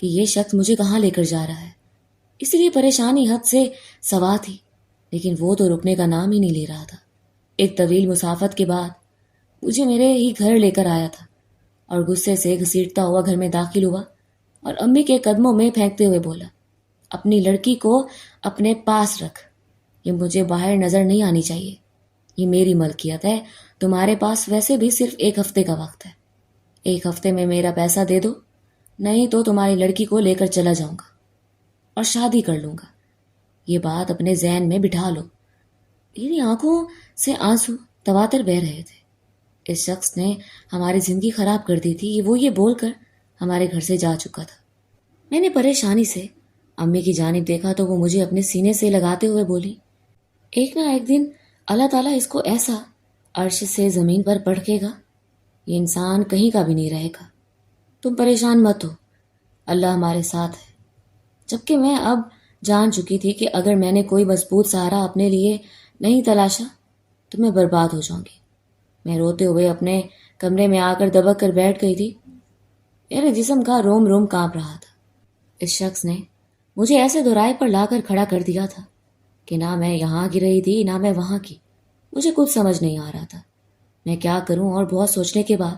کہ یہ شخص مجھے کہاں لے کر جا رہا ہے، اس لیے پریشانی حد سے سوا تھی، لیکن وہ تو رکنے کا نام ہی نہیں لے رہا تھا۔ ایک طویل مسافت کے بعد مجھے میرے ہی گھر لے کر آیا تھا اور غصے سے گھسیٹتا ہوا گھر میں داخل ہوا اور امی کے قدموں میں پھینکتے ہوئے بولا، اپنی لڑکی کو اپنے پاس رکھ، یہ مجھے باہر نظر نہیں آنی چاہیے، یہ میری ملکیت ہے، تمہارے پاس ویسے بھی صرف 1 ہفتے کا وقت ہے، 1 ہفتے میں میرا پیسہ دے دو، نہیں تو تمہاری لڑکی کو لے کر چلا جاؤں گا اور شادی کر لوں گا، یہ بات اپنے ذہن میں بٹھا لو۔ میری آنکھوں سے آنسو تواتر بہہ رہے تھے۔ اس شخص نے ہماری زندگی خراب کر دی تھی، وہ یہ بول کر ہمارے گھر سے جا چکا تھا۔ میں نے پریشانی سے امی کی جانب دیکھا تو وہ مجھے اپنے سینے سے لگاتے ہوئے بولی، ایک نہ ایک دن اللہ تعالیٰ اس کو ایسا عرش سے زمین پر پٹکے گا، یہ انسان کہیں کا بھی نہیں رہے گا، تم پریشان مت ہو، اللہ ہمارے ساتھ ہے۔ جبکہ میں اب جان چکی تھی کہ اگر میں نے کوئی مضبوط سہارا اپنے لیے نہیں تلاشا تو میں برباد ہو جاؤں گی۔ میں روتے ہوئے اپنے کمرے میں آ کر دبک کر بیٹھ گئی تھی، میرے جسم کا روم روم کانپ رہا تھا۔ اس شخص نے مجھے ایسے دورائے پر لا کر کھڑا کر دیا تھا کہ نہ میں یہاں کی رہی تھی نہ میں وہاں کی، مجھے کچھ سمجھ نہیں آ رہا تھا میں کیا کروں، اور بہت سوچنے کے بعد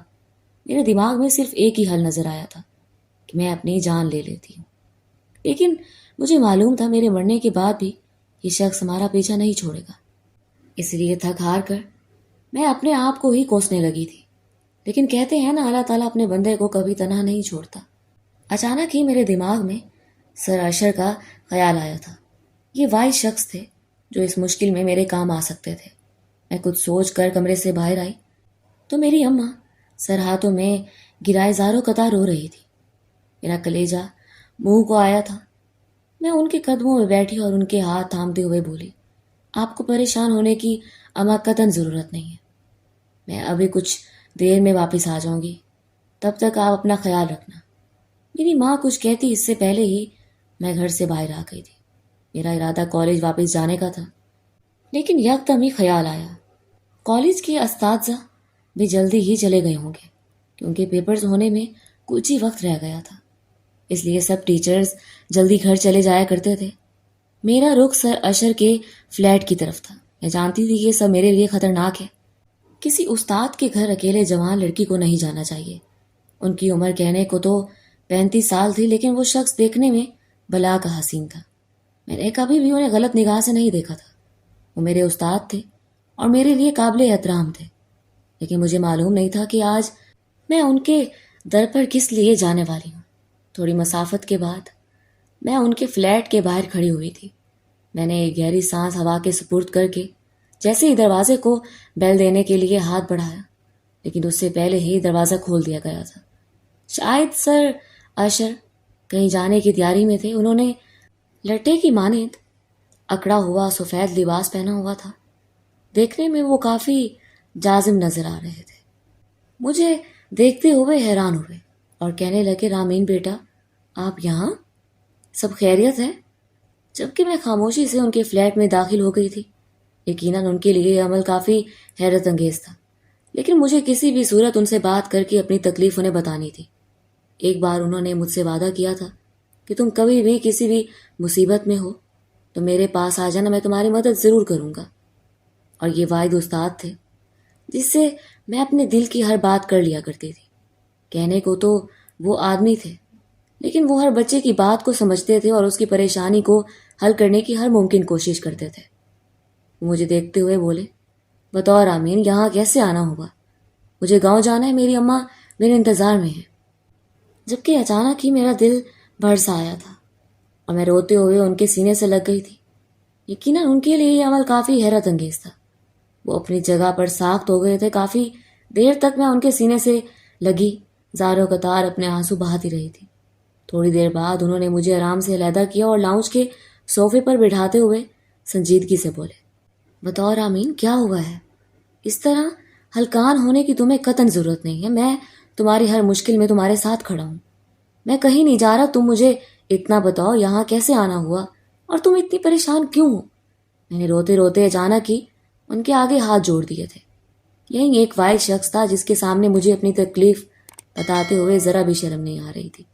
میرے دماغ میں صرف ایک ہی حل نظر آیا تھا کہ میں اپنی جان لے لیتی ہوں۔ لیکن مجھے معلوم تھا میرے مرنے کے بعد بھی یہ شخص ہمارا پیچھا نہیں چھوڑے گا، اس لیے تھک ہار کر میں اپنے آپ کو ہی کوسنے لگی تھی۔ لیکن کہتے ہیں نا اللہ تعالیٰ اپنے بندے کو کبھی تنہا نہیں چھوڑتا۔ اچانک ہی میرے دماغ میں سر اشر کا خیال آیا تھا، یہ واحد شخص تھے جو اس مشکل میں میرے کام آ سکتے تھے۔ میں کچھ سوچ کر کمرے سے باہر آئی تو میری اماں سر ہاتھوں میں گرائے زاروں قطار رو رہی تھی۔ میرا کلیجہ منہ کو آیا تھا۔ میں ان کے قدموں میں بیٹھی اور ان کے ہاتھ تھامتے ہوئے بولی، آپ کو پریشان ہونے کی اماں قطعاً ضرورت نہیں ہے، میں ابھی کچھ دیر میں واپس آ جاؤں گی، تب تک آپ اپنا خیال رکھنا۔ میری ماں کچھ کہتی اس سے پہلے ہی میں گھر سے باہر آ گئی تھی۔ میرا ارادہ کالج واپس جانے کا تھا، لیکن یکدم ہی خیال آیا کالج کے اساتذہ بھی جلدی ہی چلے گئے ہوں گے کیونکہ پیپرز ہونے میں کچھ ہی وقت رہ گیا تھا، اس لیے سب ٹیچرز جلدی گھر چلے جایا کرتے تھے۔ میرا رخ سر اشر کے فلیٹ کی طرف تھا۔ میں جانتی تھی کہ یہ سب میرے لیے خطرناک ہے، کسی استاد کے گھر اکیلے جوان لڑکی کو نہیں جانا چاہیے۔ ان کی عمر کہنے کو تو 35 سال تھی، لیکن وہ شخص دیکھنے میں بلا کا حسین تھا۔ میں نے کبھی بھی انہیں غلط نگاہ سے نہیں دیکھا تھا۔ وہ میرے استاد تھے اور میرے لیے قابل احترام تھے، لیکن مجھے معلوم نہیں تھا کہ آج میں ان کے در پر کس لیے جانے والی ہوں۔ تھوڑی مسافت کے بعد میں ان کے فلیٹ کے باہر کھڑی ہوئی تھی۔ میں نے ایک گہری سانس ہوا کے سپرد کر کے جیسے ہی دروازے کو بیل دینے کے لیے ہاتھ بڑھایا، لیکن اس سے پہلے ہی دروازہ کھول دیا گیا تھا۔ شاید سر اشر کہیں جانے کی تیاری میں تھے۔ انہوں نے لٹے کی مانند اکڑا ہوا سفید لباس پہنا ہوا تھا۔ دیکھنے میں وہ کافی جازم نظر آ رہے تھے۔ مجھے دیکھتے ہوئے حیران ہوئے اور کہنے لگے، رامین بیٹا، آپ یہاں؟ سب خیریت ہے؟ جبکہ میں خاموشی سے ان کے فلیٹ میں داخل ہو گئی تھی۔ یقیناً ان کے لیے یہ عمل کافی حیرت انگیز تھا، لیکن مجھے کسی بھی صورت ان سے بات کر کے اپنی تکلیف انہیں بتانی تھی۔ ایک بار انہوں نے مجھ سے وعدہ کیا تھا کہ تم کبھی بھی کسی بھی مصیبت میں ہو تو میرے پاس آ جانا، میں تمہاری مدد ضرور کروں گا۔ اور یہ واحد استاد تھے جس سے میں اپنے دل کی ہر بات کر لیا کرتی تھی۔ کہنے کو تو وہ آدمی تھے، لیکن وہ ہر بچے کی بات کو سمجھتے تھے اور اس کی پریشانی کو حل کرنے کی ہر ممکن کوشش کرتے تھے۔ وہ مجھے دیکھتے ہوئے بولے، بطور آمین یہاں کیسے آنا ہوگا؟ مجھے گاؤں جانا ہے، میری اماں میرے انتظار میں ہے۔ جبکہ اچانک ہی میرا دل بھر سا آیا تھا اور میں روتے ہوئے ان کے سینے سے لگ گئی تھی۔ یقیناً ان کے لیے یہ عمل کافی حیرت انگیز تھا۔ وہ اپنی جگہ پر ساخت ہو گئے تھے۔ کافی دیر تک میں ان کے سینے سے لگی زاروں قطار اپنے آنسو بہاتی رہی تھی۔ تھوڑی دیر بعد انہوں نے مجھے آرام سے علیحدہ کیا اور لاؤنج کے صوفے پر بٹھاتے ہوئے سنجیدگی سے بولے، بطور آمین کیا ہوا ہے؟ اس طرح ہلکان ہونے کی تمہیں قطعاً ضرورت نہیں ہے، میں تمہاری ہر مشکل میں تمہارے ساتھ کھڑا ہوں۔ میں کہیں نہیں جا رہا، تم مجھے اتنا بتاؤ یہاں کیسے آنا ہوا اور تم اتنی پریشان کیوں ہو؟ میں نے روتے روتے اچانک ہی ان کے آگے ہاتھ جوڑ دیے تھے۔ یہی ایک واحد شخص تھا جس کے سامنے مجھے اپنی تکلیف بتاتے ہوئے ذرا بھی شرم نہیں آ رہی تھی۔